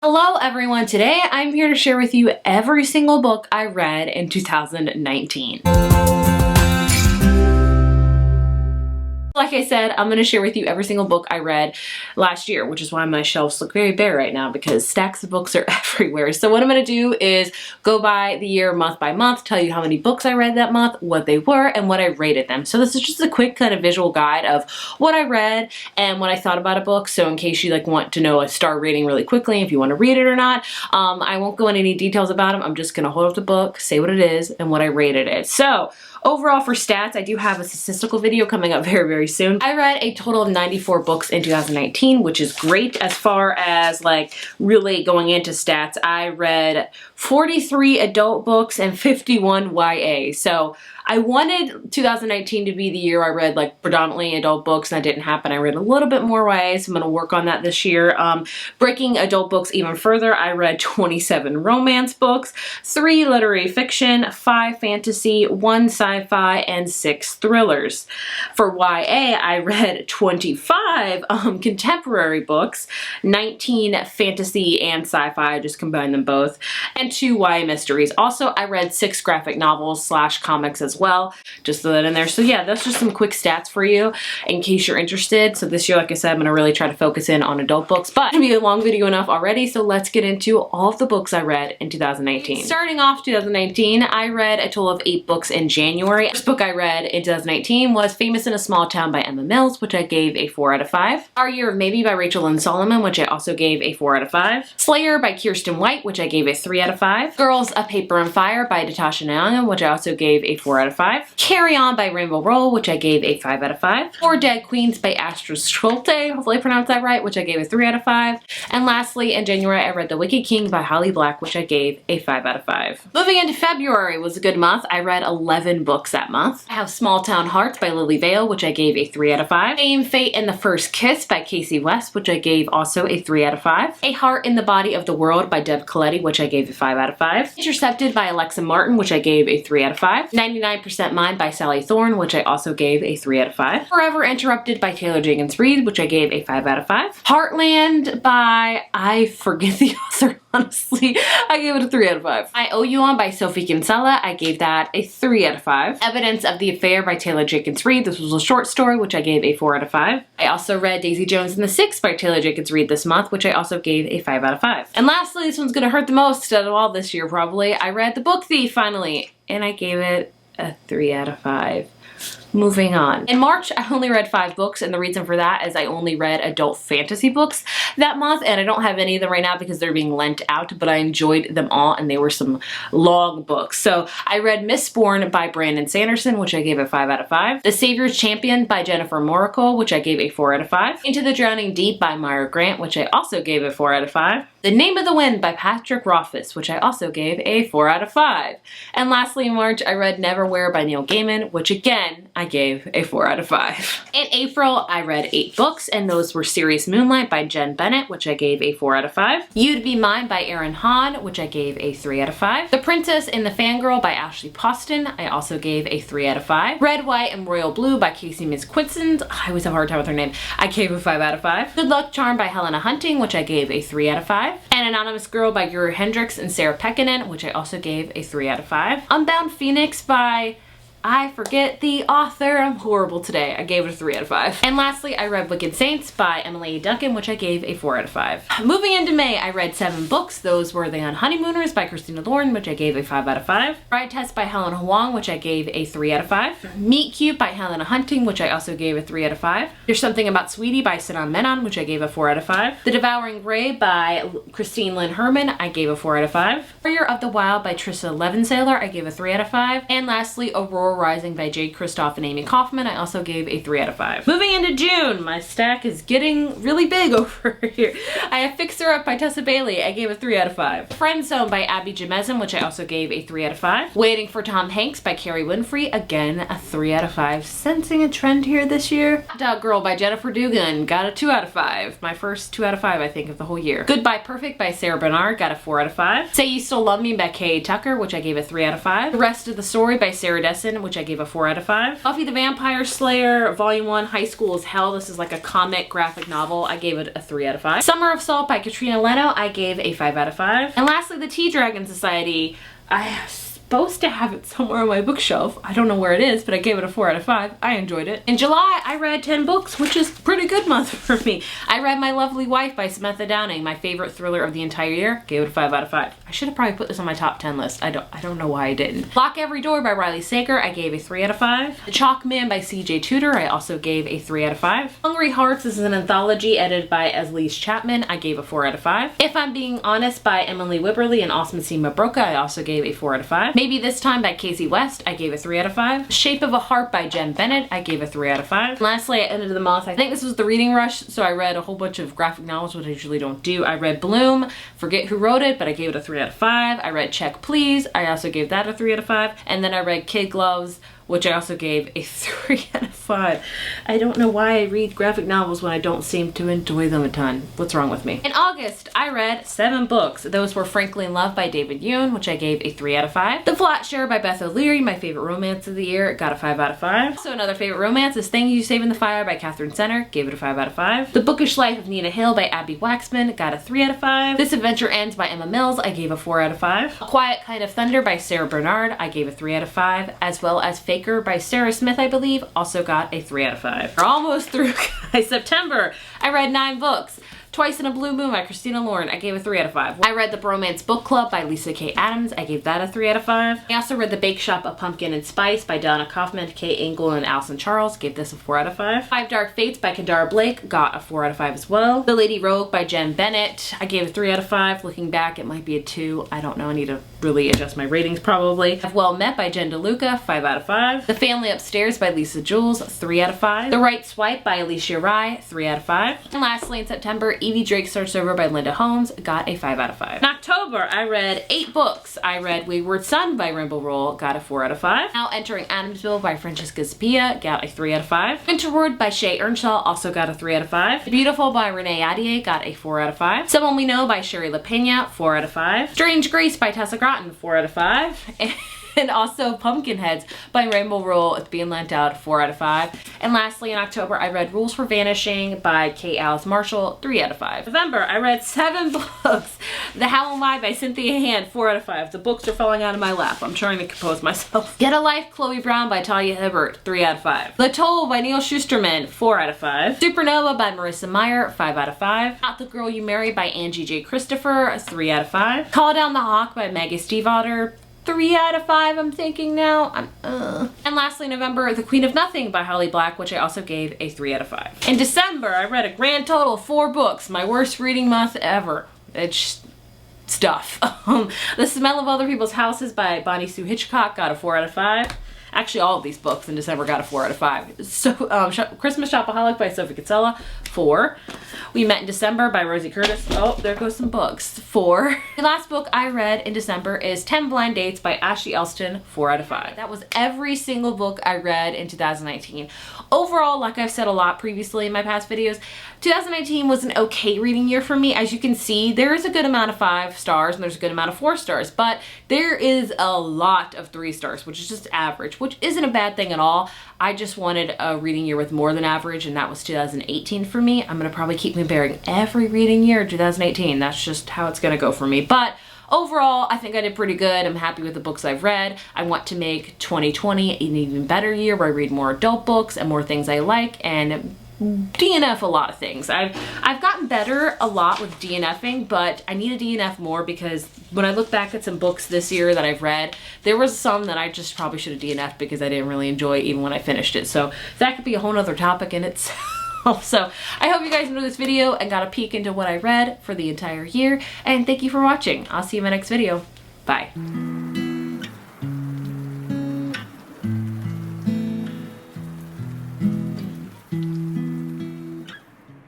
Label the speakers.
Speaker 1: Hello everyone, today I'm here to share with you every single book I read in 2019. Like I said, I'm going to share with you every single book I read last year, which is why my shelves look very bare right now because stacks of books are everywhere. So what I'm going to do is go by the year month by month, tell you how many books I read that month, what they were, and what I rated them. So this is just a quick kind of visual guide of what I read and what I thought about a book. So in case you want to know a star rating really quickly, if you want to read it or not, I won't go into any details about them. I'm just going to hold up the book, say what it is, and what I rated it. So overall for stats, I do have a statistical video coming up very soon. I read a total of 94 books in 2019, which is great. As far as really going into stats, I read 43 adult books and 51 YA. So I wanted 2019 to be the year I read predominantly adult books, and that didn't happen. I read a little bit more YA, so I'm going to work on that this year. Breaking adult books even further, I read 27 romance books, 3 literary fiction, 5 fantasy, 1 sci-fi, and 6 thrillers. For YA, I read 25 contemporary books, 19 fantasy and sci-fi, I just combined them both, and 2 YA mysteries. Also, I read 6 graphic novels / comics as well, just throw that in there. So yeah, that's just some quick stats for you in case you're interested. So this year, like I said, I'm going to really try to focus in on adult books, but it's going to be a long video enough already, so let's get into all of the books I read in 2019. Starting off 2019, I read a total of 8 books in January. The first book I read in 2019 was Famous in a Small Town by Emma Mills, which I gave a 4 out of 5. Our Year of Maybe by Rachel Lynn Solomon, which I also gave a 4 out of 5. Slayer by Kirsten White, which I gave a 3 out of 5. Girls of Paper and Fire by Natasha Nyong'o, which I also gave a 4 out of 5. Carry On by Rainbow Rowell, which I gave a 5 out of 5. 4 Dead Queens by Astra Schulte, hopefully I pronounced that right, which I gave a 3 out of 5. And lastly, in January, I read The Wicked King by Holly Black, which I gave a 5 out of 5. Moving into February was a good month. I read 11 books that month. I have Small Town Hearts by Lily Vale, which I gave a 3 out of 5. Fame, Fate, and the First Kiss by Casey West, which I gave also a 3 out of 5. A Heart in the Body of the World by Deb Coletti, which I gave a 5 out of 5. Intercepted by Alexa Martin, which I gave a 3 out of 5. 99% Mine by Sally Thorne, which I also gave a 3 out of 5. Forever Interrupted by Taylor Jenkins Reid, which I gave a 5 out of 5. Heartland by, I forget the author, honestly, I gave it a 3 out of 5. I Owe You On by Sophie Kinsella, I gave that a 3 out of 5. Evidence of the Affair by Taylor Jenkins Reid, this was a short story, which I gave a 4 out of 5. I also read Daisy Jones and the Six by Taylor Jenkins Reid this month, which I also gave a 5 out of 5. And lastly, this one's gonna hurt the most out of all this year probably, I read The Book Thief finally, and I gave it a 3 out of 5. Moving on. In March, I only read 5 books, and the reason for that is I only read adult fantasy books that month, and I don't have any of them right now because they're being lent out, but I enjoyed them all, and they were some long books. So I read Mistborn by Brandon Sanderson, which I gave a 5 out of 5. The Savior's Champion by Jennifer Moracle, which I gave a 4 out of 5. Into the Drowning Deep by Myra Grant, which I also gave a 4 out of 5. The Name of the Wind by Patrick Rothfuss, which I also gave a 4 out of 5. And lastly, in March, I read Neverwhere by Neil Gaiman, which again, I gave a 4 out of 5. In April, I read 8 books, and those were Serious Moonlight by Jen Bennett, which I gave a 4 out of 5. You'd Be Mine by Erin Hahn, which I gave a 3 out of 5. The Princess and the Fangirl by Ashley Poston, I also gave a 3 out of 5. Red, White, and Royal Blue by Casey Miss Quinsons, I always have a hard time with her name, I gave a 5 out of 5. Good Luck Charm by Helena Hunting, which I gave a 3 out of 5. An Anonymous Girl by Guru Hendricks and Sarah Pekkanen, which I also gave a 3 out of 5. Unbound Phoenix by, I forget the author, I'm horrible today, I gave it a 3 out of 5. And lastly, I read Wicked Saints by Emily Duncan, which I gave a 4 out of 5. Moving into May, I read 7 books. Those were The Honeymooners by Christina Lauren, which I gave a 5 out of 5. Bride Test by Helen Huang, which I gave a 3 out of 5. Meet Cute by Helena Hunting, which I also gave a 3 out of 5. There's Something About Sweetie by Sinan Menon, which I gave a 4 out of 5. The Devouring Grey by Christine Lynn Herman, I gave a 4 out of 5. Warrior of the Wild by Trissa Levensaler, I gave a 3 out of 5. And lastly, Aurora Rising by Jade Kristoff and Amy Kaufman, I also gave a 3 out of 5. Moving into June, my stack is getting really big over here. I have Fix Her Up by Tessa Bailey, I gave a 3 out of 5. Friend Zone by Abby Jamezin, which I also gave a 3 out of 5. Waiting for Tom Hanks by Carrie Winfrey, again a 3 out of 5. Sensing a trend here this year. Dog Girl by Jennifer Dugan, got a 2 out of 5. My first 2 out of 5 I think of the whole year. Goodbye Perfect by Sarah Bernard, got a 4 out of 5. Say You Still Love Me by Kay Tucker, which I gave a 3 out of 5. The Rest of the Story by Sarah Dessen, Sanderson, which I gave a 4 out of 5. Buffy the Vampire Slayer, Volume 1, High School is Hell. This is like a comic graphic novel. I gave it a 3 out of 5. Summer of Salt by Katrina Leno, I gave a 5 out of 5. And lastly, the Tea Dragon Society. I supposed to have it somewhere on my bookshelf. I don't know where it is, but I gave it a 4 out of 5. I enjoyed it. In July, I read 10 books, which is a pretty good month for me. I read My Lovely Wife by Samantha Downing, my favorite thriller of the entire year. Gave it a 5 out of 5. I should have probably put this on my top 10 list. I don't know why I didn't. Lock Every Door by Riley Sager, I gave a 3 out of 5. The Chalk Man by C.J. Tudor, I also gave a 3 out of 5. Hungry Hearts, this is an anthology edited by Elise Chapman, I gave a 4 out of 5. If I'm Being Honest by Emily Wibberley and Osman C. Mabroka, I also gave a 4 out of 5. Maybe This Time by Casey West, I gave a 3 out of 5. Shape of a Heart by Jen Bennett, I gave a 3 out of 5. And lastly, I ended the month. I think this was the reading rush, so I read a whole bunch of graphic novels, which I usually don't do. I read Bloom, forget who wrote it, but I gave it a 3 out of 5. I read Check Please, I also gave that a 3 out of 5. And then I read Kid Gloves, which I also gave a 3 out of 5. I don't know why I read graphic novels when I don't seem to enjoy them a ton. What's wrong with me? In August, I read 7 books. Those were Frankly in Love by David Yoon, which I gave a 3 out of 5. The Flat Share by Beth O'Leary, my favorite romance of the year, got a 5 out of 5. So another favorite romance is Things You Save in the Fire by Catherine Center, gave it a 5 out of 5. The Bookish Life of Nina Hill by Abby Waxman, got a 3 out of 5. This Adventure Ends by Emma Mills, I gave a 4 out of 5. A Quiet Kind of Thunder by Sarah Bernard, I gave a 3 out of 5, as well as Faker by Sarah Smith, I believe, also got a 3 out of 5. We're almost through, guys. September, I read 9 books. Twice in a Blue Moon by Christina Lauren, I gave a 3 out of 5. I read The Bromance Book Club by Lisa K. Adams, I gave that a 3 out of 5. I also read The Bake Shop of Pumpkin and Spice by Donna Kaufman, Kay Engel, and Allison Charles, gave this a 4 out of 5. Five Dark Fates by Kendara Blake, got a 4 out of 5 as well. The Lady Rogue by Jen Bennett, I gave a 3 out of 5. Looking back, it might be a 2. I don't know, I need to really adjust my ratings probably. I've Well Met by Jen DeLuca, 5 out of 5. The Family Upstairs by Lisa Jules, 3 out of 5. The Right Swipe by Alicia Rye, 3 out of 5. And lastly, in September, Evie Drake Starts Over by Linda Holmes, got a 5 out of 5. In October, I read 8 books. I read Wayward Son by Rainbow Roll, got a 4 out of 5. Now Entering Adamsville by Francesca Spia, got a 3 out of 5. Winterward by Shay Earnshaw, also got a 3 out of 5. Beautiful by Renee Adier, got a 4 out of 5. Someone We Know by Sherry LaPena, 4 out of 5. Strange Grace by Tessa Groton, 4 out of 5. And also Pumpkinheads by Rainbow Roll, it's being lent out, 4 out of 5. And lastly, in October, I read Rules for Vanishing by Kate Alice Marshall, 3 out of 5. November, I read 7 books. The How Am I by Cynthia Hand, 4 out of 5. The books are falling out of my lap. I'm trying to compose myself. Get a Life, Chloe Brown by Talia Hibbert, 3 out of 5. The Toll by Neil Schusterman, 4 out of 5. Supernova by Marissa Meyer, 5 out of 5. Not the Girl You Marry by Angie J. Christopher, 3 out of 5. Call Down the Hawk by Maggie Stiefvater, 3 out of 5, I'm thinking now. And lastly, November, The Queen of Nothing by Holly Black, which I also gave a 3 out of 5. In December, I read a grand total of 4 books, my worst reading month ever. It's stuff. The Smell of Other People's Houses by Bonnie Sue Hitchcock, got a 4 out of 5. Actually, all of these books in December got a 4 out of 5. So, Christmas Shopaholic by Sophie Kinsella, 4. We Met in December by Rosie Curtis. Oh, there goes some books, 4. The last book I read in December is 10 Blind Dates by Ashley Elston, 4 out of 5. That was every single book I read in 2019. Overall, like I've said a lot previously in my past videos, 2019 was an okay reading year for me. As you can see, there is a good amount of 5 stars and there's a good amount of 4 stars, but there is a lot of 3 stars, which is just average, which isn't a bad thing at all. I just wanted a reading year with more than average, and that was 2018 for me. I'm gonna probably keep comparing every reading year in 2018. That's just how it's gonna go for me. But overall, I think I did pretty good. I'm happy with the books I've read. I want to make 2020 an even better year where I read more adult books and more things I like, and DNF a lot of things. I've gotten better a lot with DNFing, but I need to DNF more because when I look back at some books this year that I've read, there was some that I just probably should have DNF'd because I didn't really enjoy even when I finished it. So that could be a whole nother topic in itself. So I hope you guys enjoyed this video and got a peek into what I read for the entire year, and thank you for watching. I'll see you in my next video. Bye.